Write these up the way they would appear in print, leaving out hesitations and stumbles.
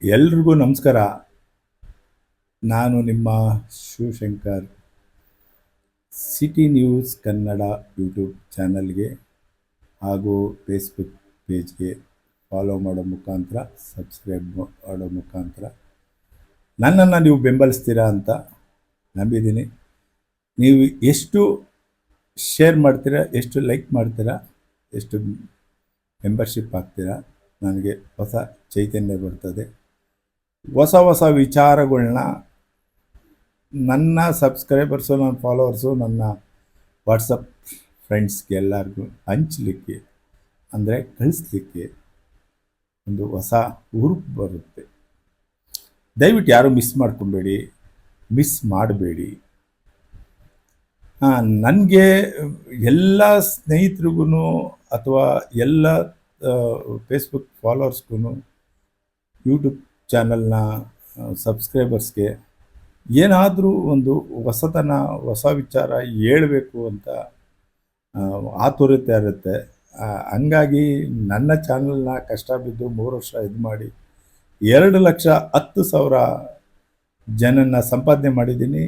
ಎಲ್ರಿಗೂ ನಮಸ್ಕಾರ. ನಾನು ನಿಮ್ಮ Shivashankar. City news Kannada YouTube ಚಾನಲ್ಗೆ ಹಾಗೂ ಫೇಸ್ಬುಕ್ ಪೇಜ್ಗೆ ಫಾಲೋ ಮಾಡೋ ಮುಖಾಂತರ, ಸಬ್ಸ್ಕ್ರೈಬ್ ಮಾಡೋ ಮುಖಾಂತರ ನನ್ನನ್ನು ನೀವು ಬೆಂಬಲಿಸ್ತೀರಾ ಅಂತ ನಂಬಿದ್ದೀನಿ. ನೀವು ಎಷ್ಟು ಶೇರ್ ಮಾಡ್ತೀರಾ, ಎಷ್ಟು ಲೈಕ್ ಮಾಡ್ತೀರಾ, ಎಷ್ಟು ಮೆಂಬರ್ಶಿಪ್ ಆಗ್ತೀರಾ, ನನಗೆ ಹೊಸ ಚೈತನ್ಯ ಬರ್ತದೆ. ಹೊಸ ಹೊಸ ವಿಚಾರಗಳನ್ನ ನನ್ನ ಸಬ್ಸ್ಕ್ರೈಬರ್ಸು, ನನ್ನ ಫಾಲೋವರ್ಸು, ನನ್ನ ವಾಟ್ಸಪ್ ಫ್ರೆಂಡ್ಸ್ಗೆ ಎಲ್ಲರಿಗೂ ಹಂಚಲಿಕ್ಕೆ, ಅಂದರೆ ಕಳಿಸ್ಲಿಕ್ಕೆ ಒಂದು ಹೊಸ ಹುರುಪು ಬರುತ್ತೆ. ದಯವಿಟ್ಟು ಯಾರೂ ಮಿಸ್ ಮಾಡ್ಕೊಬೇಡಿ, ಮಿಸ್ ಮಾಡಬೇಡಿ. ನನಗೆ ಎಲ್ಲ ಸ್ನೇಹಿತರಿಗೂ ಅಥವಾ ಎಲ್ಲ ಫೇಸ್ಬುಕ್ ಫಾಲೋವರ್ಸ್ಗೂ, ಯೂಟ್ಯೂಬ್ ಚಾನಲ್ನ ಸಬ್ಸ್ಕ್ರೈಬರ್ಸ್ಗೆ ಏನಾದರೂ ಒಂದು ಹೊಸತನ, ಹೊಸ ವಿಚಾರ ಹೇಳಬೇಕು ಅಂತ ಆತುರತೆ ಇರುತ್ತೆ. ಹಂಗಾಗಿ ನನ್ನ ಚಾನಲ್ನ ಕಷ್ಟ ಬಿದ್ದು 3 ವರ್ಷ ಇದು ಮಾಡಿ 2,10,000 ಜನನ ಸಂಪಾದನೆ ಮಾಡಿದ್ದೀನಿ.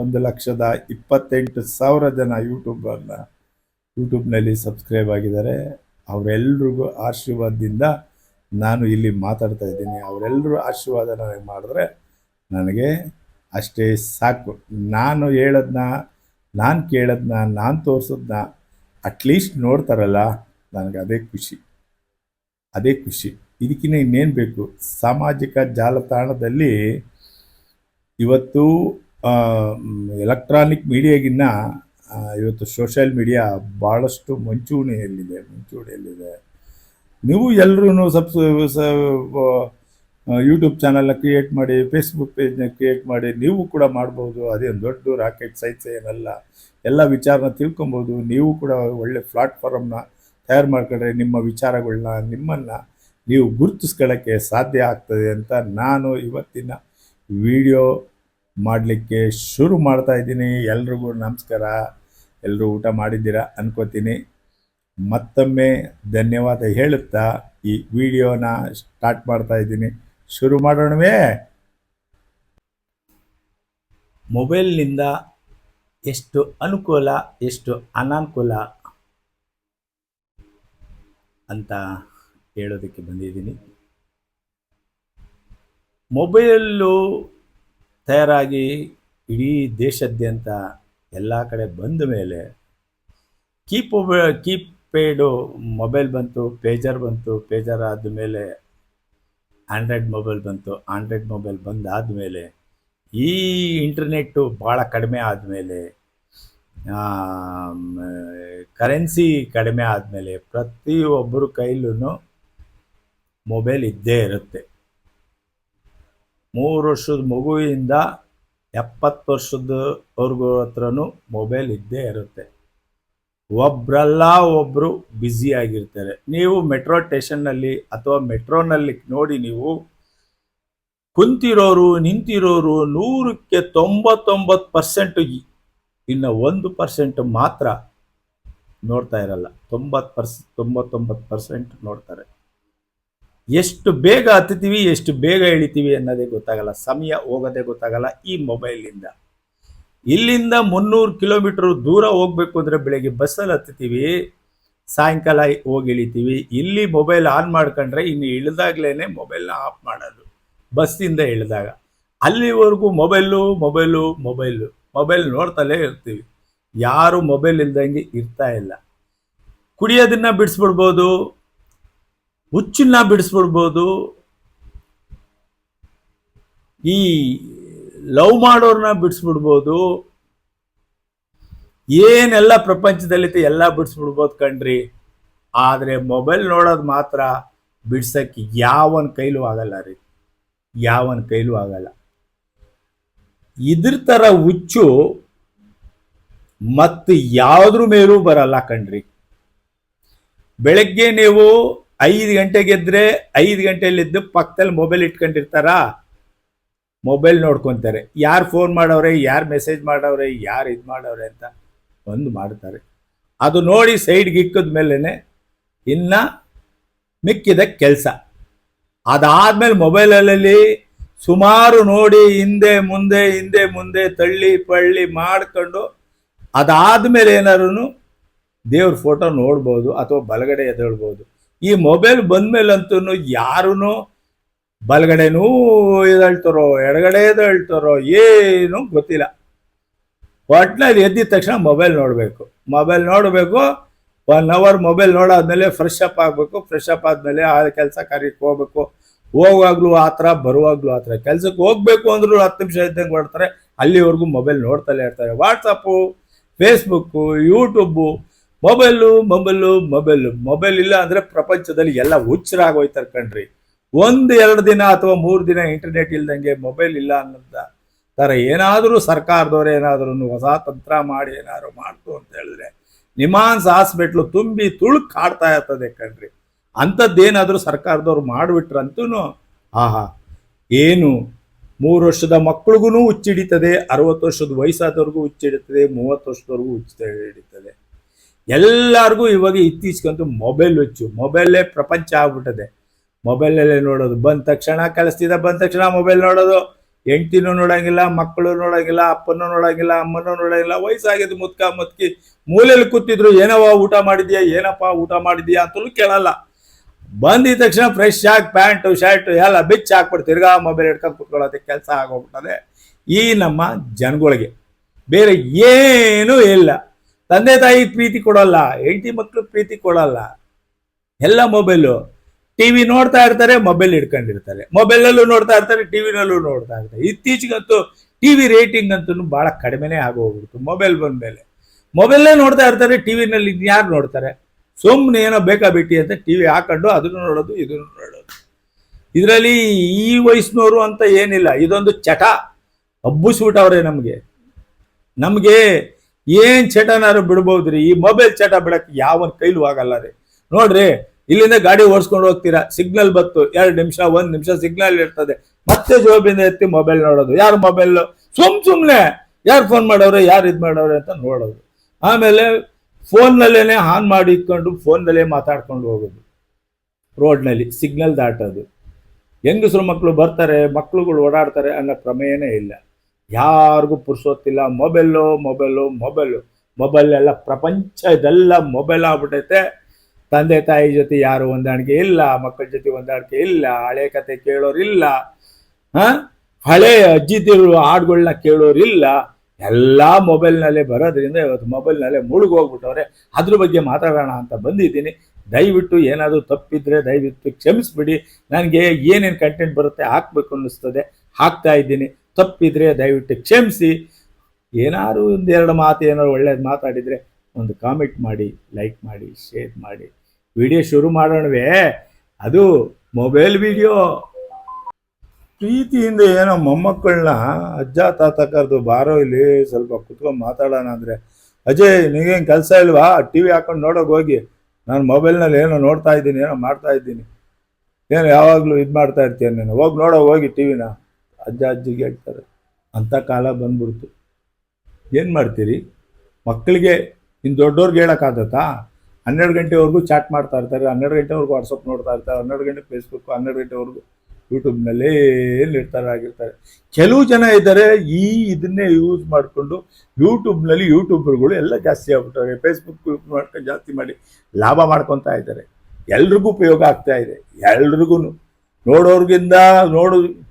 1,28,000 ಜನ ಯೂಟ್ಯೂಬ್ನಲ್ಲಿ ಸಬ್ಸ್ಕ್ರೈಬ್ ಆಗಿದ್ದಾರೆ. ಅವರೆಲ್ರಿಗೂ ಆಶೀರ್ವಾದದಿಂದ ನಾನು ಇಲ್ಲಿ ಮಾತಾಡ್ತಾ ಇದ್ದೀನಿ. ಅವರೆಲ್ಲರೂ ಆಶೀರ್ವಾದ ನನಗೆ ಮಾಡಿದ್ರೆ ನನಗೆ ಅಷ್ಟೇ ಸಾಕು. ನಾನು ಹೇಳೋದನ್ನ, ನಾನು ಕೇಳೋದನ್ನ, ನಾನು ತೋರಿಸೋದನ್ನ ಅಟ್ಲೀಸ್ಟ್ ನೋಡ್ತಾರಲ್ಲ, ನನಗೆ ಅದೇ ಖುಷಿ. ಇದಕ್ಕಿಂತ ಇನ್ನೇನು ಬೇಕು? ಸಾಮಾಜಿಕ ಜಾಲತಾಣದಲ್ಲಿ ಇವತ್ತು ಎಲೆಕ್ಟ್ರಾನಿಕ್ ಮೀಡಿಯಾಗಿನ್ನ ಇವತ್ತು ಸೋಷಿಯಲ್ ಮೀಡಿಯಾ ಭಾಳಷ್ಟು ಮುಂಚೂಣಿಯಲ್ಲಿದೆ. ನೀವು ಎಲ್ಲರೂ ಯೂಟ್ಯೂಬ್ ಚಾನಲ್ನ ಕ್ರಿಯೇಟ್ ಮಾಡಿ, ಫೇಸ್ಬುಕ್ ಪೇಜ್ನ ಕ್ರಿಯೇಟ್ ಮಾಡಿ, ನೀವು ಕೂಡ ಮಾಡ್ಬೋದು. ಅದೇನು ದೊಡ್ಡ ರಾಕೆಟ್ ಸೈನ್ಸ್ ಏನಲ್ಲ. ಎಲ್ಲ ವಿಚಾರನ ತಿಳ್ಕೊಬೋದು. ನೀವು ಕೂಡ ಒಳ್ಳೆ ಪ್ಲಾಟ್ಫಾರಮ್ನ ತಯಾರು ಮಾಡ್ಕೊಂಡ್ರೆ ನಿಮ್ಮ ವಿಚಾರಗಳನ್ನ, ನಿಮ್ಮನ್ನು ನೀವು ಗುರುತಿಸ್ಕೊಳ್ಳೋಕ್ಕೆ ಸಾಧ್ಯ ಆಗ್ತದೆ ಅಂತ ನಾನು ಇವತ್ತಿನ ವಿಡಿಯೋ ಮಾಡಲಿಕ್ಕೆ ಶುರು ಮಾಡ್ತಾಯಿದ್ದೀನಿ. ಎಲ್ರಿಗೂ ನಮಸ್ಕಾರ. ಎಲ್ಲರೂ ಊಟ ಮಾಡಿದ್ದೀರಾ ಅನ್ಕೋತೀನಿ. ಮತ್ತೊಮ್ಮೆ ಧನ್ಯವಾದ ಹೇಳುತ್ತಾ ಈ ವಿಡಿಯೋನ ಸ್ಟಾರ್ಟ್ ಮಾಡ್ತಾ ಇದ್ದೀನಿ. ಶುರು ಮಾಡೋಣವೇ? ಮೊಬೈಲ್ನಿಂದ ಎಷ್ಟು ಅನುಕೂಲ, ಎಷ್ಟು ಅನಾನುಕೂಲ ಅಂತ ಹೇಳೋದಕ್ಕೆ ಬಂದಿದ್ದೀನಿ. ಮೊಬೈಲು ತಯಾರಾಗಿ ಇಡೀ ದೇಶಾದ್ಯಂತ ಎಲ್ಲ ಕಡೆ ಬಂದ ಮೇಲೆ ಕೀಪ್ಯಾಡು ಮೊಬೈಲ್ ಬಂತು, ಪೇಜರ್ ಬಂತು. ಪೇಜರ್ ಆದಮೇಲೆ ಆಂಡ್ರಾಯ್ಡ್ ಮೊಬೈಲ್ ಬಂತು. ಆಂಡ್ರಾಯ್ಡ್ ಮೊಬೈಲ್ ಬಂದಾದಮೇಲೆ ಈ ಇಂಟರ್ನೆಟ್ಟು ಭಾಳ ಕಡಿಮೆ ಆದಮೇಲೆ, ಕರೆನ್ಸಿ ಕಡಿಮೆ ಆದಮೇಲೆ ಪ್ರತಿಯೊಬ್ಬರ ಕೈಲೂ ಮೊಬೈಲ್ ಇದ್ದೇ ಇರುತ್ತೆ. 3 ವರ್ಷದ ಮಗುವಿಂದ 70 ವರ್ಷದವರೆಗೂ ಹತ್ರನೂ ಮೊಬೈಲ್ ಇದ್ದೇ ಇರುತ್ತೆ. ಒಬ್ಬರಲ್ಲ ಒಬ್ಬರು ಬ್ಯುಸಿಯಾಗಿರ್ತಾರೆ. ನೀವು ಮೆಟ್ರೋ ಸ್ಟೇಷನ್ನಲ್ಲಿ ಅಥವಾ ಮೆಟ್ರೋನಲ್ಲಿ ನೋಡಿ, ನೀವು ಕುಂತಿರೋರು, ನಿಂತಿರೋರು 100ಕ್ಕೆ 99% ಇನ್ನು 1% ಮಾತ್ರ ನೋಡ್ತಾ ಇರಲ್ಲ. 99% ನೋಡ್ತಾರೆ. ಎಷ್ಟು ಬೇಗ ಹತ್ತೀವಿ, ಎಷ್ಟು ಬೇಗ ಇಳಿತೀವಿ ಅನ್ನೋದೇ ಗೊತ್ತಾಗಲ್ಲ. ಸಮಯ ಹೋಗೋದೇ ಗೊತ್ತಾಗಲ್ಲ ಈ ಮೊಬೈಲಿಂದ. ಇಲ್ಲಿಂದ 300 ಕಿಲೋಮೀಟ್ರ್ ದೂರ ಹೋಗ್ಬೇಕು ಅಂದರೆ ಬೆಳಗ್ಗೆ ಬಸ್ಸಲ್ಲಿ ಹತ್ತೀವಿ, ಸಾಯಂಕಾಲ ಹೋಗಿ ಇಳಿತೀವಿ. ಇಲ್ಲಿ ಮೊಬೈಲ್ ಆನ್ ಮಾಡ್ಕೊಂಡ್ರೆ ಇನ್ನು ಇಳಿದಾಗ್ಲೇ ಮೊಬೈಲ್ನ ಆಫ್ ಮಾಡೋದು. ಬಸ್ಸಿಂದ ಇಳಿದಾಗ ಅಲ್ಲಿವರೆಗೂ ಮೊಬೈಲ್ ನೋಡ್ತಲೇ ಇರ್ತೀವಿ. ಯಾರು ಮೊಬೈಲ್ ಇಲ್ದಂಗೆ ಇರ್ತಾ ಇಲ್ಲ. ಕುಡಿಯೋದನ್ನ ಬಿಡಿಸ್ಬಿಡ್ಬೋದು, ಹುಚ್ಚನ್ನ ಬಿಡಿಸ್ಬಿಡ್ಬೋದು, ಈ ಲವ್ ಮಾಡೋರನ್ನ ಬಿಡಿಸ್ಬಿಡ್ಬೋದು, ಏನೆಲ್ಲ ಪ್ರಪಂಚದಲ್ಲಿತ್ತು ಎಲ್ಲ ಬಿಡಿಸ್ಬಿಡ್ಬೋದು ಕಣ್ರಿ. ಆದರೆ ಮೊಬೈಲ್ ನೋಡೋದು ಮಾತ್ರ ಬಿಡ್ಸಕ್ಕೆ ಯಾವನ ಕೈಲೂ ಆಗಲ್ಲ ರೀ, ಯಾವನ ಕೈಲೂ ಆಗಲ್ಲ. ಇದ್ರ ಥರ ಹುಚ್ಚು ಮತ್ತು ಯಾವುದ್ರ ಮೇಲೂ ಬರಲ್ಲ ಕಣ್ರಿ. ಬೆಳಗ್ಗೆ ನೀವು 5 ಗಂಟೆಗೆ ಎದ್ರೆ 5 ಗಂಟೆಯಲ್ಲಿದ್ದು ಪಕ್ಕದಲ್ಲಿ ಮೊಬೈಲ್ ಇಟ್ಕೊಂಡಿರ್ತಾರ, ಮೊಬೈಲ್ ನೋಡ್ಕೊತಾರೆ. ಯಾರು ಫೋನ್ ಮಾಡವ್ರೆ, ಯಾರು ಮೆಸೇಜ್ ಮಾಡವ್ರೆ, ಯಾರು ಇದು ಮಾಡವ್ರೆ ಅಂತ ಒಂದು ಮಾಡ್ತಾರೆ. ಅದು ನೋಡಿ ಸೈಡ್ಗೆ ಇಕ್ಕದ ಮೇಲೇ ಇನ್ನು ಮಿಕ್ಕಿದ ಕೆಲಸ ಅದಾದ್ಮೇಲೆ ಮೊಬೈಲಲ್ಲಿ ಸುಮಾರು ನೋಡಿ ಹಿಂದೆ ಮುಂದೆ ತಳ್ಳಿ ಪಳ್ಳಿ ಮಾಡ್ಕೊಂಡು ಅದಾದ್ಮೇಲೆ ಏನಾದ್ರು ದೇವ್ರ ಫೋಟೋ ನೋಡ್ಬೋದು ಅಥವಾ ಬಲಗಡೆ ಎದ್ದೇಳ್ಬೋದು. ಈ ಮೊಬೈಲ್ ಬಂದ್ಮೇಲಂತೂ ಯಾರೂ ಬಲಗಡೆನೂ ಎದ್ದೇಳ್ತಾರೋ ಎಡಗಡೆ ಎದ್ದೇಳ್ತಾರೋ ಏನೂ ಗೊತ್ತಿಲ್ಲ. ಒಟ್ಟಿನಲ್ಲಿ ಎದ್ದಿದ ತಕ್ಷಣ ಮೊಬೈಲ್ ನೋಡಬೇಕು. 1 ಅವರ್ ಮೊಬೈಲ್ ನೋಡಾದ್ಮೇಲೆ ಫ್ರೆಶ್ ಅಪ್ ಆಗಬೇಕು. ಫ್ರೆಶ್ ಅಪ್ ಆದಮೇಲೆ ಆ ಕೆಲಸ ಕಾರ್ಯಕ್ಕೆ ಹೋಗ್ಬೇಕು. ಹೋಗುವಾಗ್ಲೂ ಆ ಥರ, ಬರುವಾಗ್ಲೂ ಆ ಥರ. ಕೆಲ್ಸಕ್ಕೆ ಹೋಗ್ಬೇಕು ಅಂದ್ರೂ 10 ನಿಮಿಷ ಇದ್ದಂಗೆ ಮಾಡ್ತಾರೆ, ಅಲ್ಲಿವರೆಗೂ ಮೊಬೈಲ್ ನೋಡ್ತಲೇ ಇರ್ತಾರೆ. ವಾಟ್ಸಪ್ಪು, ಫೇಸ್ಬುಕ್ಕು, ಯೂಟ್ಯೂಬು, ಮೊಬೈಲ್ ಇಲ್ಲ ಅಂದರೆ ಪ್ರಪಂಚದಲ್ಲಿ ಎಲ್ಲ ಹುಚ್ಚರಾಗೋಯ್ತಾರೆ ಕಣ್ರಿ. 1-2 ದಿನ ಅಥವಾ 3 ದಿನ ಇಂಟರ್ನೆಟ್ ಇಲ್ದಂಗೆ, ಮೊಬೈಲ್ ಇಲ್ಲ ಅನ್ನೋದ ಥರ ಏನಾದರೂ ಸರ್ಕಾರದವ್ರು ಏನಾದ್ರೂ ಹೊಸ ತಂತ್ರ ಮಾಡಿ ಏನಾದ್ರು ಮಾಡ್ತು ಅಂತ ಹೇಳಿದ್ರೆ ನಿಮಾನ್ಸ್ ಹಾಸ್ಪಿಟ್ಲು ತುಂಬಿ ತುಳುಕ್ ಕಾಡ್ತಾ ಇರ್ತದೆ ಕಣ್ರಿ. ಅಂಥದ್ದೇನಾದರೂ ಸರ್ಕಾರದವ್ರು ಮಾಡಿಬಿಟ್ರಂತೂ ಆಹಾ, ಏನು 3 ವರ್ಷದ ಮಕ್ಳಿಗೂ ಹುಚ್ಚಿಡಿತದೆ, 60 ವರ್ಷದ ವಯಸ್ಸಾದವ್ರಿಗೂ ಹುಚ್ಚಿಡಿತದೆ, 30 ವರ್ಷದವ್ರಿಗೂ ಹಿಡಿತದೆ. ಎಲ್ಲರಿಗೂ ಇವಾಗ ಇತ್ತೀಚೆಗಂತೂ ಮೊಬೈಲ್ ಹುಚ್ಚು. ಮೊಬೈಲೇ ಪ್ರಪಂಚ ಆಗ್ಬಿಟ್ಟದೆ. ಮೊಬೈಲಲ್ಲೇ ನೋಡೋದು. ಬಂದ ತಕ್ಷಣ ಮೊಬೈಲ್ ನೋಡೋದು. ಹೆಂಡ್ತಿನೂ ನೋಡಂಗಿಲ್ಲ, ಮಕ್ಕಳು ನೋಡಂಗಿಲ್ಲ, ಅಪ್ಪನೂ ನೋಡಂಗಿಲ್ಲ, ಅಮ್ಮನೂ ನೋಡಂಗಿಲ್ಲ. ವಯಸ್ಸಾಗಿದ್ದು ಮುತ್ಕಿ ಮೂಲೆಯಲ್ಲಿ ಕೂತಿದ್ರು, ಏನಪ್ಪ ಊಟ ಮಾಡಿದ್ಯಾ ಅಂತಲೂ ಕೇಳಲ್ಲ. ಬಂದಿದ ತಕ್ಷಣ ಫ್ರೆಶ್ ಆಗಿ ಪ್ಯಾಂಟು ಶರ್ಟು ಎಲ್ಲ ಬಿಚ್ಚಿ ಹಾಕ್ಬಿಟ್ಟು ತಿರ್ಗಾ ಮೊಬೈಲ್ ಹಿಡ್ಕೊಂಡು ಕುತ್ಕೊಳ್ಳೋದಕ್ಕೆ ಕೆಲಸ ಆಗೋಗ್ಬಿಟ್ಟದೆ ಈ ನಮ್ಮ ಜನಗಳಿಗೆ. ಬೇರೆ ಏನೂ ಇಲ್ಲ. ತಂದೆ ತಾಯಿ ಪ್ರೀತಿ ಕೊಡೋಲ್ಲ, ಹೆಂಡತಿ ಮಕ್ಕಳು ಪ್ರೀತಿ ಕೊಡೋಲ್ಲ. ಎಲ್ಲ ಮೊಬೈಲು. ಟಿವಿ ನೋಡ್ತಾ ಇರ್ತಾರೆ, ಮೊಬೈಲ್ ಹಿಡ್ಕೊಂಡಿರ್ತಾರೆ. ಮೊಬೈಲಲ್ಲೂ ನೋಡ್ತಾ ಇರ್ತಾರೆ, ಟಿವಿನಲ್ಲೂ ನೋಡ್ತಾ ಇರ್ತಾರೆ. ಇತ್ತೀಚೆಗಂತೂ ಟಿವಿ ರೇಟಿಂಗ್ ಅಂತೂ ಭಾಳ ಕಡಿಮೆನೇ ಆಗೋಗ್ಬಿಡ್ತು ಮೊಬೈಲ್ ಬಂದಮೇಲೆ. ಮೊಬೈಲೇ ನೋಡ್ತಾ ಇರ್ತಾರೆ, ಟಿವಿನಲ್ಲಿ ಯಾರು ನೋಡ್ತಾರೆ? ಸುಮ್ಮನೆ ಏನೋ ಬೇಕಾಬಿಟ್ಟಿ ಅಂತ ಟಿವಿ ಹಾಕೊಂಡು ಅದನ್ನು ನೋಡೋದು, ಇದನ್ನು ನೋಡೋದು. ಇದರಲ್ಲಿ ಈ ವಯಸ್ಸಿನವರು ಅಂತ ಏನಿಲ್ಲ. ಇದೊಂದು ಚಟ ಹಬ್ಬಿಸ್ಬಿಟ್ಟವ್ರೆ ನಮಗೆ ಏನು ಚಟನಾರು ಬಿಡ್ಬೋದ್ರಿ. ಈ ಮೊಬೈಲ್ ಚಟ ಬಿಡಕ್ಕೆ ಯಾವನ್ ಕೈಲೂ ಆಗಲ್ಲ ರೀ. ನೋಡ್ರಿ, ಇಲ್ಲಿಂದ ಗಾಡಿ ಓಡಿಸ್ಕೊಂಡು ಹೋಗ್ತೀರಾ, ಸಿಗ್ನಲ್ ಬತ್ತು, 2 ನಿಮಿಷ 1 ನಿಮಿಷ ಸಿಗ್ನಲ್ ಇರ್ತದೆ, ಮತ್ತೆ ಜೋಬಿಂದ ಎತ್ತಿ ಮೊಬೈಲ್ ನೋಡೋದು. ಯಾರು ಮೊಬೈಲ್ ಸುಮ್ಮನೆ ಯಾರು ಫೋನ್ ಮಾಡೋರು, ಯಾರು ಇದು ಮಾಡೋರು ಅಂತ ನೋಡೋದು. ಆಮೇಲೆ ಫೋನ್ನಲ್ಲೇ ಆನ್ ಮಾಡಿ ಇಟ್ಕೊಂಡು ಫೋನ್ನಲ್ಲೇ ಮಾತಾಡ್ಕೊಂಡು ಹೋಗೋದು. ರೋಡ್ನಲ್ಲಿ ಸಿಗ್ನಲ್ ದಾಟೋದು. ಹೆಂಗಸರು ಮಕ್ಕಳು ಬರ್ತಾರೆ, ಮಕ್ಕಳುಗಳು ಓಡಾಡ್ತಾರೆ ಅನ್ನೋ ಪ್ರಮೇಯನೇ ಇಲ್ಲ. ಯಾರಿಗೂ ಪುರ್ಸೊತ್ತಿಲ್ಲ. ಮೊಬೈಲ್ ಎಲ್ಲ ಪ್ರಪಂಚ ಇದೆಲ್ಲ ಮೊಬೈಲ್ ಆಗ್ಬಿಟ್ಟೈತೆ. ತಂದೆ ತಾಯಿ ಜೊತೆ ಯಾರು ಹೊಂದಾಣಿಕೆ ಇಲ್ಲ, ಮಕ್ಕಳ ಜೊತೆ ಹೊಂದಾಣಿಕೆ ಇಲ್ಲ, ಹಳೆ ಕತೆ ಕೇಳೋರಿಲ್ಲ, ಹಳೆ ಅಜ್ಜಿದಿರು ಹಾಡುಗಳನ್ನ ಕೇಳೋರಿಲ್ಲ. ಎಲ್ಲ ಮೊಬೈಲ್ನಲ್ಲೇ ಬರೋದ್ರಿಂದ ಇವತ್ತು ಮೊಬೈಲ್ನಲ್ಲೇ ಮುಳುಗೋಗ್ಬಿಟ್ಟವ್ರೆ. ಅದ್ರ ಬಗ್ಗೆ ಮಾತಾಡೋಣ ಅಂತ ಬಂದಿದ್ದೀನಿ. ದಯವಿಟ್ಟು ಏನಾದರೂ ತಪ್ಪಿದ್ರೆ ದಯವಿಟ್ಟು ಕ್ಷಮಿಸ್ಬಿಡಿ. ನನಗೆ ಏನೇನು ಕಂಟೆಂಟ್ ಬರುತ್ತೆ ಹಾಕಬೇಕು ಅನ್ನಿಸ್ತದೆ, ಹಾಕ್ತಾ ಇದ್ದೀನಿ. ತಪ್ಪಿದ್ರೆ ದಯವಿಟ್ಟು ಕ್ಷಮಿಸಿ. ಏನಾದ್ರು 1-2 ಮಾತು ಏನಾದ್ರು ಒಳ್ಳೇದು ಮಾತಾಡಿದರೆ ಒಂದು ಕಾಮೆಂಟ್ ಮಾಡಿ, ಲೈಕ್ ಮಾಡಿ, ಶೇರ್ ಮಾಡಿ. ವಿಡಿಯೋ ಶುರು ಮಾಡೋಣವೇ? ಅದು ಮೊಬೈಲ್ ವಿಡಿಯೋ. ಪ್ರೀತಿಯಿಂದ ಏನೋ ಮೊಮ್ಮಕ್ಕಳನ್ನ ಅಜ್ಜ ತಾತ ಕರೆದು ಬಾರೋ ಇಲ್ಲಿ ಸ್ವಲ್ಪ ಕುತ್ಕೊಂಡು ಮಾತಾಡೋಣ ಅಂದರೆ, ಅಜಯ್ ನಿಗೇನು ಕೆಲಸ ಇಲ್ವಾ? ಟಿ ವಿ ಹಾಕೊಂಡು ನೋಡೋಕೆ ಹೋಗಿ, ನಾನು ಮೊಬೈಲ್ನಲ್ಲಿ ಏನೋ ನೋಡ್ತಾ ಇದ್ದೀನಿ, ಏನೋ ಮಾಡ್ತಾ ಇದ್ದೀನಿ, ಏನು ಯಾವಾಗಲೂ ಇದು ಮಾಡ್ತಾ ಇರ್ತೀನಿ, ನೀನು ಹೋಗಿ ಟಿ ವಿನ ಅಜ್ಜಿಗೆ ಹೇಳ್ತಾರೆ. ಅಂಥ ಕಾಲ ಬಂದ್ಬಿಡ್ತು. ಏನು ಮಾಡ್ತೀರಿ? ಮಕ್ಕಳಿಗೆ ಇನ್ನು ದೊಡ್ಡವ್ರಿಗೆ ಹೇಳೋಕ್ಕಾಗತ್ತಾ? 12 ಗಂಟೆವರೆಗೂ ಚಾಟ್ ಮಾಡ್ತಾ ಇರ್ತಾರೆ, 12 ಗಂಟೆವರೆಗೂ ವಾಟ್ಸಪ್ ನೋಡ್ತಾ ಇರ್ತಾರೆ, 12 ಗಂಟೆ ಫೇಸ್ಬುಕ್, 12 ಗಂಟೆವರೆಗೂ ಯೂಟ್ಯೂಬ್ನಲ್ಲೇ ಇರ್ತಾರೆ. ಕೆಲವು ಜನ ಇದ್ದಾರೆ ಇದನ್ನೇ ಯೂಸ್ ಮಾಡಿಕೊಂಡು ಯೂಟ್ಯೂಬ್ನಲ್ಲಿ ಯೂಟ್ಯೂಬರ್ಗಳು ಎಲ್ಲ ಜಾಸ್ತಿ ಆಗ್ಬಿಟ್ಟಾರೆ. ಫೇಸ್ಬುಕ್ ಮಾಡ್ಕೊಂಡು ಜಾಸ್ತಿ ಮಾಡಿ ಲಾಭ ಮಾಡ್ಕೊತಾ ಇದ್ದಾರೆ. ಎಲ್ರಿಗೂ ಉಪಯೋಗ ಆಗ್ತಾ ಇದೆ. ಎಲ್ರಿಗೂ ನೋಡೋರ್ಗಿಂದ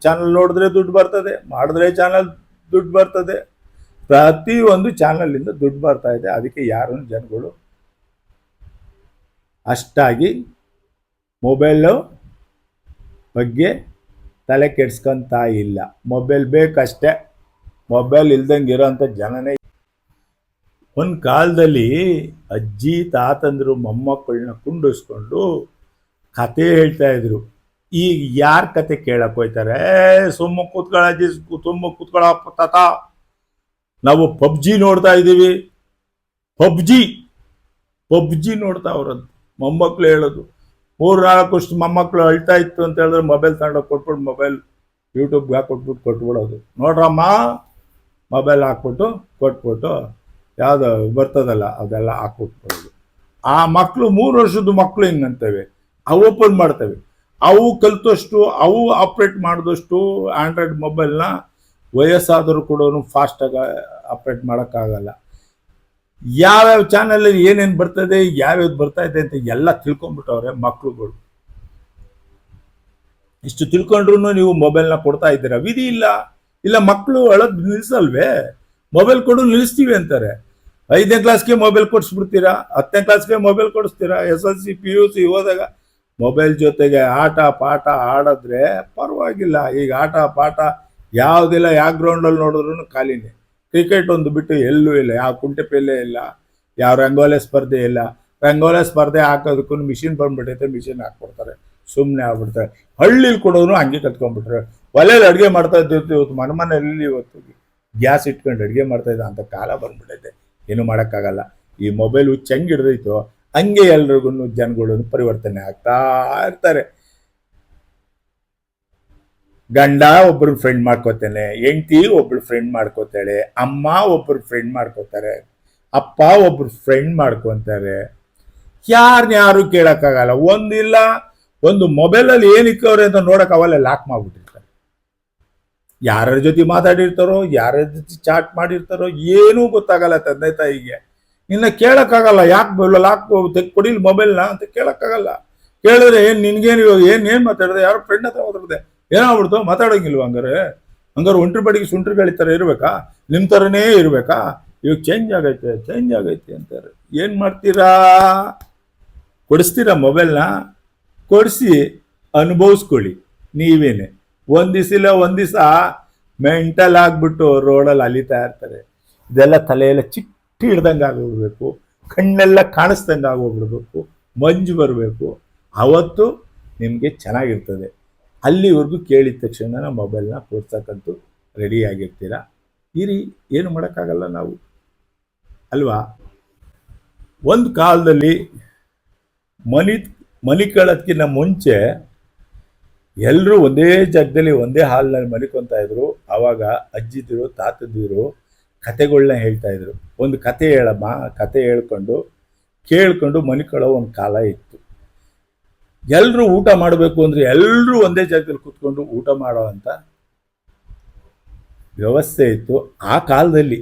ಚಾನಲ್ ನೋಡಿದ್ರೆ ದುಡ್ಡು ಬರ್ತದೆ, ಮಾಡಿದ್ರೆ ಚಾನಲ್ ದುಡ್ಡು ಬರ್ತದೆ. ಪ್ರತಿಯೊಂದು ಚಾನಲಿಂದ ದುಡ್ಡು ಬರ್ತಾ ಇದೆ. ಅದಕ್ಕೆ ಯಾರು ಜನಗಳು ಅಷ್ಟಾಗಿ ಮೊಬೈಲು ಬಗ್ಗೆ ತಲೆ ಕೆಡ್ಸ್ಕೊಂತ ಇಲ್ಲ. ಮೊಬೈಲ್ ಬೇಕಷ್ಟೇ. ಮೊಬೈಲ್ ಇಲ್ದಂಗೆ ಇರೋಂಥ ಜನನೇ. ಒಂದು ಕಾಲದಲ್ಲಿ ಅಜ್ಜಿ ತಾತಂದರು ಮೊಮ್ಮಕ್ಕಳನ್ನ ಕುಂಡಿಸ್ಕೊಂಡು ಕತೆ ಹೇಳ್ತಾ ಇದ್ರು. ಈಗ ಯಾರ ಕತೆ ಕೇಳಕ್ಕೆ ಹೋಯ್ತಾರೆ? ಸುಮ್ಮ ಕೂತ್ಕೊಳ್ಳ ಅಜ್ಜಿ, ಸುಮ್ಮ ಕೂತ್ಕೊಳ್ಳಪ್ಪ ತಾತ, ನಾವು ಪಬ್ಜಿ ನೋಡ್ತಾ ಇದ್ದೀವಿ, ಪಬ್ಜಿ ನೋಡ್ತಾ ಅವ್ರಂತ ಮೊಮ್ಮಕ್ಕಳು ಹೇಳೋದು. 3-4 ವರ್ಷ ಮೊಮ್ಮಕ್ಕಳು ಅಳ್ತಾ ಇತ್ತು ಅಂತ ಹೇಳಿದ್ರೆ ಮೊಬೈಲ್ ತಗೊಂಡೋಗಿ ಕೊಟ್ಬಿಟ್ಟು ಮೊಬೈಲ್ ಯೂಟ್ಯೂಬ್ಗೆ ಹಾಕ್ಕೊಟ್ಬಿಟ್ಟು ಕೊಟ್ಬಿಡೋದು. ನೋಡ್ರಮ್ಮ, ಮೊಬೈಲ್ ಕೊಟ್ಬಿಟ್ಟು ಯಾವುದೋ ಬರ್ತದಲ್ಲ ಅದೆಲ್ಲ ಹಾಕ್ಬಿಟ್ಬಿಡೋದು. ಆ ಮಕ್ಕಳು 3 ವರ್ಷದ ಮಕ್ಕಳು ಹಿಂಗಂತವೆ, ಅವು ಓಪನ್ ಮಾಡ್ತವೆ. ಅವು ಕಲಿತಷ್ಟು ಅವು ಆಪ್ರೇಟ್ ಮಾಡಿದಷ್ಟು ಆಂಡ್ರಾಯ್ಡ್ ಮೊಬೈಲ್ನ ವಯಸ್ಸಾದರೂ ಕೂಡ ಫಾಸ್ಟಾಗಿ ಆಪ್ರೇಟ್ ಮಾಡೋಕ್ಕಾಗಲ್ಲ. ಯಾವ್ಯಾವ ಚಾನಲಲ್ಲಿ ಏನೇನು ಬರ್ತದೆ, ಯಾವ್ಯಾವ್ದು ಬರ್ತಾ ಇದೆ ಅಂತ ಎಲ್ಲ ತಿಳ್ಕೊಂಡ್ಬಿಟ್ಟವ್ರೆ ಮಕ್ಳುಗಳು. ಇಷ್ಟು ತಿಳ್ಕೊಂಡ್ರು ನೀವು ಮೊಬೈಲ್ನ ಕೊಡ್ತಾ ಇದ್ದೀರಾ, ವಿಧಿ ಇಲ್ಲ. ಇಲ್ಲ ಮಕ್ಕಳು ಅಳೋದು ನಿಲ್ಲಿಸಲ್ವೇ, ಮೊಬೈಲ್ ಕೊಡು ನಿಲ್ಲಿಸ್ತೀವಿ ಅಂತಾರೆ. 5ನೇ ಕ್ಲಾಸ್ಗೆ ಮೊಬೈಲ್ ಕೊಡಿಸ್ಬಿಡ್ತೀರಾ, 10ನೇ ಕ್ಲಾಸ್ಗೆ ಮೊಬೈಲ್ ಕೊಡಿಸ್ತೀರಾ. SLC PUC ಹೋದಾಗ ಮೊಬೈಲ್ ಜೊತೆಗೆ ಆಟ ಪಾಠ ಆಡಿದ್ರೆ ಪರವಾಗಿಲ್ಲ. ಈಗ ಆಟ ಪಾಠ ಯಾವುದಿಲ್ಲ, ಯಾವ ಗ್ರೌಂಡಲ್ಲಿ ನೋಡಿದ್ರು ಖಾಲಿನೇ. ಕ್ರಿಕೆಟ್ ಒಂದು ಬಿಟ್ಟು ಎಲ್ಲೂ ಇಲ್ಲ, ಯಾವ ಕುಂಟೆಪಲ್ಲೆ ಇಲ್ಲ, ಯಾವ ರಂಗೋಲೆ ಸ್ಪರ್ಧೆ ಇಲ್ಲ. ರಂಗೋಲೆ ಸ್ಪರ್ಧೆ ಹಾಕೋದಕ್ಕೂ ಮಿಷಿನ್ ಬಂದ್ಬಿಟ್ಟೈತೆ, ಮಿಷಿನ್ ಹಾಕ್ಬಿಡ್ತಾರೆ, ಸುಮ್ಮನೆ ಆಗ್ಬಿಡ್ತಾರೆ. ಹಳ್ಳಿಲಿ ಕೊಡೋನು ಹಂಗೆ ಕತ್ಕೊಂಡ್ಬಿಟ್ರೆ. ಒಲೆಯಲ್ಲಿ ಅಡುಗೆ ಮಾಡ್ತಾ ಇದ್ದಿರ್ತೀವಿ, ಇವತ್ತು ಮನೆಯಲ್ಲಿ ಇವತ್ತು ಗ್ಯಾಸ್ ಇಟ್ಕೊಂಡು ಅಡುಗೆ ಮಾಡ್ತಾ ಇದ್ದ ಅಂತ ಕಾಲ ಬಂದ್ಬಿಟ್ಟೈತೆ. ಏನು ಮಾಡೋಕ್ಕಾಗಲ್ಲ. ಈ ಮೊಬೈಲ್ ಹುಚ್ಚ ಹೆಂಗೆ ಹಿಡಿದೈತೋ ಹಂಗೆ ಎಲ್ರಿಗೂ ಜನಗಳು ಪರಿವರ್ತನೆ ಆಗ್ತಾ ಇರ್ತಾರೆ. ಗಂಡ ಒಬ್ರು ಫ್ರೆಂಡ್ ಮಾಡ್ಕೋತಾನೆ, ಹೆಂಡತಿ ಒಬ್ರು ಫ್ರೆಂಡ್ ಮಾಡ್ಕೋತಾಳೆ, ಅಮ್ಮ ಒಬ್ರು ಫ್ರೆಂಡ್ ಮಾಡ್ಕೋತಾರೆ, ಅಪ್ಪ ಒಬ್ರು ಫ್ರೆಂಡ್ ಮಾಡ್ಕೊತಾರೆ. ಯಾರು ಕೇಳಕ್ಕಾಗಲ್ಲ. ಒಂದಿಲ್ಲ ಒಂದು ಮೊಬೈಲಲ್ಲಿ ಏನಿಕ್ಕವ್ರೆ ಅಂತ ನೋಡಕ್ ಅವೆಲ್ಲ ಲಾಕ್ ಮಾಡ್ಬಿಟ್ಟಿರ್ತಾರೆ. ಯಾರ ಜೊತೆ ಮಾತಾಡಿರ್ತಾರೋ, ಯಾರ ಜೊತೆ ಚಾಟ್ ಮಾಡಿರ್ತಾರೋ ಏನೂ ಗೊತ್ತಾಗಲ್ಲ ತಂದೆ ತಾಯಿಗೆ. ಇನ್ನು ಕೇಳಕ್ಕಾಗಲ್ಲ, ಯಾಕೆ ಲಾಕ್ ಕೊಡಿಲ್ ಮೊಬೈಲ್ನ ಅಂತ ಕೇಳಕ್ಕಾಗಲ್ಲ. ಕೇಳಿದ್ರೆ ನಿನ್ಗೇನು ಏನ್ ಮಾತಾಡಿದೆ, ಯಾರೋ ಫ್ರೆಂಡ್ ಹತ್ರ ಮಾತಾಡಿದೆ, ಏನಾಗ್ಬಿಡ್ತು, ಮಾತಾಡೋಂಗಿಲ್ವ? ಹಂಗಾರೆ ಒಂಟ್ರ ಬಡಿಗೆ ಸುಂಟ್ರಗಳ ಥರ ಇರ್ಬೇಕಾ, ನಿಮ್ಮ ಥರನೇ ಇರ್ಬೇಕಾ? ಇವಾಗ ಚೇಂಜ್ ಆಗೈತೆ ಅಂತಾರೆ. ಏನು ಮಾಡ್ತೀರಾ? ಕೊಡಿಸ್ತೀರಾ ಮೊಬೈಲ್ನ? ಕೊಡಿಸಿ ಅನುಭವಿಸ್ಕೊಳ್ಳಿ ನೀವೇನೆ. ಒಂದ್ ದಿವಸ ಮೆಂಟಲ್ ಆಗ್ಬಿಟ್ಟು ರೋಡಲ್ಲಿ ಅಲಿತಾ ಇರ್ತಾರೆ. ಇದೆಲ್ಲ ತಲೆಯೆಲ್ಲ ಚಿಟ್ಟಿ ಹಿಡ್ದಂಗೆ ಆಗೋಗ್ಬೇಕು, ಕಣ್ಣೆಲ್ಲ ಕಾಣಿಸ್ದಂಗೆ ಆಗೋಗ್ಬಿಡ್ಬೇಕು, ಮಂಜು ಬರಬೇಕು. ಅವತ್ತು ನಿಮಗೆ ಚೆನ್ನಾಗಿರ್ತದೆ. ಅಲ್ಲಿವರೆಗೂ ಕೇಳಿದ ತಕ್ಷಣ ಮೊಬೈಲ್ನ ಕೊಡ್ಸಕ್ಕಂತೂ ರೆಡಿ ಆಗಿರ್ತೀರ. ಇರಿ, ಏನು ಮಾಡೋಕ್ಕಾಗಲ್ಲ ನಾವು, ಅಲ್ವಾ? ಒಂದು ಕಾಲದಲ್ಲಿ ಮಲಿಕೊಳ್ಳೋದಕ್ಕಿಂತ ಮುಂಚೆ ಎಲ್ಲರೂ ಒಂದೇ ಜಾಗದಲ್ಲಿ ಒಂದೇ ಹಾಲ್ನಲ್ಲಿ ಮಲಿಕೊತಾ ಇದ್ರು. ಆವಾಗ ಅಜ್ಜಿದಿರು ತಾತದಿರು ಕತೆಗಳನ್ನ ಹೇಳ್ತಾ ಇದ್ರು. ಒಂದು ಕತೆ ಹೇಳಮ್ಮ, ಕತೆ ಕೇಳ್ಕೊಂಡು ಮಲಿಕೊಳ್ಳೋ ಒಂದು ಕಾಲ ಇತ್ತು. ಎಲ್ಲರೂ ಊಟ ಮಾಡಬೇಕು ಅಂದರೆ ಎಲ್ಲರೂ ಒಂದೇ ಜಾಗದಲ್ಲಿ ಕೂತ್ಕೊಂಡು ಊಟ ಮಾಡೋ ಅಂತ ವ್ಯವಸ್ಥೆ ಇತ್ತು ಆ ಕಾಲದಲ್ಲಿ.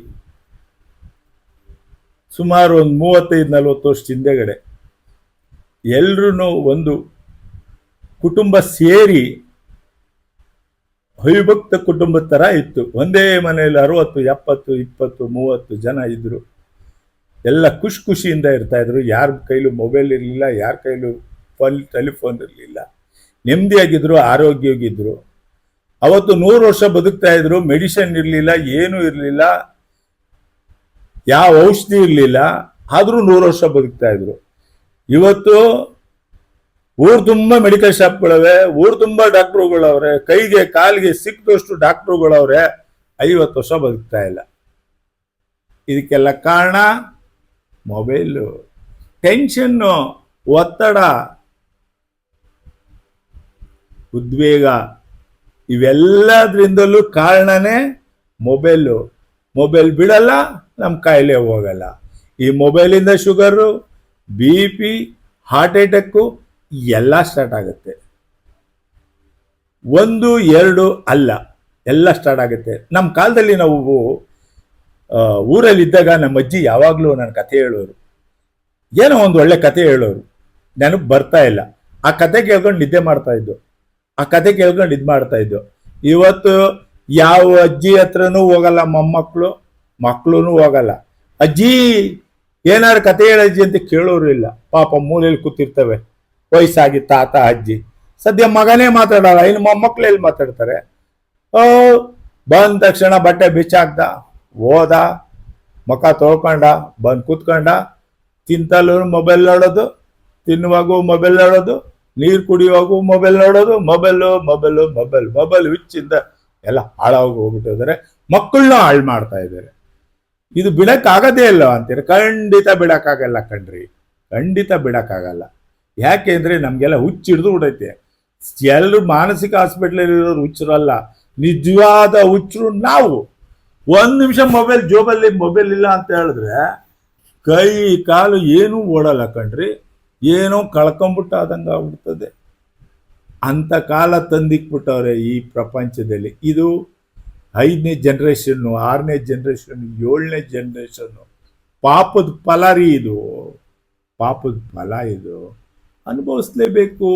ಸುಮಾರು ಒಂದು 35-40 ವರ್ಷದ ಹಿಂದೆಗಡೆ ಎಲ್ರೂ ಒಂದು ಕುಟುಂಬ ಸೇರಿ ಅವಿಭಕ್ತ ಕುಟುಂಬದ ಥರ ಇತ್ತು. ಒಂದೇ ಮನೆಯಲ್ಲಿ 60, 70, 20, 30 ಜನ ಇದ್ರು. ಎಲ್ಲ ಖುಷಿಯಿಂದ ಇರ್ತಾ ಇದ್ರು. ಯಾರ ಕೈಲೂ ಮೊಬೈಲ್ ಇರಲಿಲ್ಲ, ಯಾರ ಕೈಲೂ ಟೆಲಿಫೋನ್ ಇರಲಿಲ್ಲ. ನೆಮ್ಮದಿಯಾಗಿದ್ರು, ಆರೋಗ್ಯವಾಗಿದ್ರು. ಅವತ್ತು 100 ವರ್ಷ ಬದುಕ್ತಾ ಇದ್ರು. ಮೆಡಿಸಿನ್ ಇರಲಿಲ್ಲ, ಏನೂ ಇರಲಿಲ್ಲ, ಯಾವ ಔಷಧಿ ಇರಲಿಲ್ಲ, ಆದರೂ 100 ವರ್ಷ ಬದುಕ್ತಾ ಇದ್ರು. ಇವತ್ತು ಊರು ತುಂಬ ಮೆಡಿಕಲ್ ಶಾಪ್ಗಳವೆ, ಊರು ತುಂಬ ಡಾಕ್ಟ್ರುಗಳವ್ರೆ, ಕೈಗೆ ಕಾಲಿಗೆ ಸಿಕ್ಕದಷ್ಟು ಡಾಕ್ಟ್ರುಗಳವ್ರೆ, 50 ವರ್ಷ ಬದುಕ್ತಾ ಇಲ್ಲ. ಇದಕ್ಕೆಲ್ಲ ಕಾರಣ ಮೊಬೈಲು. ಟೆನ್ಷನ್ನು, ಒತ್ತಡ, ಉದ್ವೇಗ, ಇವೆಲ್ಲದ್ರಿಂದಲೂ ಕಾರಣನೇ ಮೊಬೈಲು. ಮೊಬೈಲ್ ಬಿಡಲ್ಲ, ನಮ್ಮ ಕಾಯಿಲೆ ಹೋಗಲ್ಲ. ಈ ಮೊಬೈಲಿಂದ ಶುಗರು, BP, ಹಾರ್ಟ್ ಅಟ್ಯಾಕು ಎಲ್ಲ ಸ್ಟಾರ್ಟ್ ಆಗುತ್ತೆ. 1, 2 ಅಲ್ಲ, ಎಲ್ಲ ಸ್ಟಾರ್ಟ್ ಆಗುತ್ತೆ. ನಮ್ಮ ಕಾಲದಲ್ಲಿ ನಾವು ಊರಲ್ಲಿದ್ದಾಗ ನಮ್ಮ ಅಜ್ಜಿ ಯಾವಾಗಲೂ ನನ್ನ ಕತೆ ಹೇಳೋರು. ಏನೋ ಒಂದು ಒಳ್ಳೆ ಕತೆ ಹೇಳೋರು, ನನಗೆ ಬರ್ತಾ ಇಲ್ಲ. ಆ ಕತೆ ಕೇಳ್ಕೊಂಡು ನಿದ್ದೆ ಮಾಡ್ತಾ ಇದ್ದು, ಆ ಕತೆ ಕೇಳ್ಕೊಂಡು ಇದು ಮಾಡ್ತಾ ಇದ್ದು. ಇವತ್ತು ಯಾವ ಅಜ್ಜಿ ಹತ್ರನೂ ಹೋಗಲ್ಲ ಮೊಮ್ಮಕ್ಕಳು, ಮಕ್ಕಳು ಹೋಗಲ್ಲ. ಅಜ್ಜಿ ಏನಾರು ಕತೆ ಹೇಳಜ್ಜಿ ಅಂತ ಕೇಳೋರು ಇಲ್ಲ. ಪಾಪ ಮೂಲೆಯಲ್ಲಿ ಕೂತಿರ್ತವೆ ವಯಸ್ಸಾಗಿ ತಾತ ಅಜ್ಜಿ. ಸದ್ಯ ಮಗನೇ ಮಾತಾಡಲ್ಲ, ಇನ್ನು ಮೊಮ್ಮಕ್ಕಳು ಎಲ್ಲಿ ಮಾತಾಡ್ತಾರೆ? ಬಂದ ತಕ್ಷಣ ಬಟ್ಟೆ ಬಿಚ್ಚಾಕ್ದ, ಹೋದ, ಮುಖ ತೊಳ್ಕೊಂಡ, ಬಂದು ಕೂತ್ಕೊಂಡ, ತಿಂತಲ್ಲೂ ಮೊಬೈಲ್ ನೋಡೋದು, ತಿನ್ನುವಾಗೂ ಮೊಬೈಲ್ ನೋಡೋದು, ನೀರು ಕುಡಿಯುವಾಗೂ ಮೊಬೈಲ್ ನೋಡೋದು, ಮೊಬೈಲ್ ಹುಚ್ಚಿಂದ ಎಲ್ಲ ಹಾಳಾಗಿ ಹೋಗ್ಬಿಟ್ಟಿದ್ದಾರೆ. ಮಕ್ಕಳನ್ನ ಹಾಳು ಮಾಡ್ತಾ ಇದ್ದಾರೆ. ಇದು ಬಿಡಕ್ಕಾಗದೇ ಇಲ್ಲ ಅಂತೀರ? ಖಂಡಿತ ಬಿಡಕ್ಕಾಗಲ್ಲ ಕಣ್ರಿ, ಖಂಡಿತ ಬಿಡಕ್ಕಾಗಲ್ಲ. ಯಾಕೆ ಅಂದರೆ ನಮಗೆಲ್ಲ ಹುಚ್ಚು ಹಿಡಿದು ಬಿಡೈತೆ. ಎಲ್ಲರೂ ಮಾನಸಿಕ ಹಾಸ್ಪಿಟ್ಲಲ್ಲಿ ಇರೋರು ಹುಚ್ಚರಲ್ಲ, ನಿಜವಾದ ಹುಚ್ಚರು ನಾವು. 1 ನಿಮಿಷ ಮೊಬೈಲ್ ಜೋಬಲ್ಲಿ ಮೊಬೈಲ್ ಇಲ್ಲ ಅಂತ ಹೇಳಿದ್ರೆ ಕೈ ಕಾಲು ಏನೂ ಓಡಲ್ಲ ಕಣ್ರಿ, ಏನೋ ಕಳ್ಕೊಂಬಿಟ್ಟಾದಂಗೆ ಆಗ್ಬಿಡ್ತದೆ. ಅಂಥ ಕಾಲ ತಂದಿಕ್ಬಿಟ್ಟವ್ರೆ ಈ ಪ್ರಪಂಚದಲ್ಲಿ. ಇದು 5ನೇ ಜನ್ರೇಷನ್ನು, 6ನೇ ಜನ್ರೇಷನ್ನು, 7ನೇ ಜನ್ರೇಷನ್ನು. ಪಾಪದ ಫಲ ರೀ ಇದು, ಪಾಪದ ಫಲ ಇದು. ಅನುಭವಿಸ್ಲೇಬೇಕು.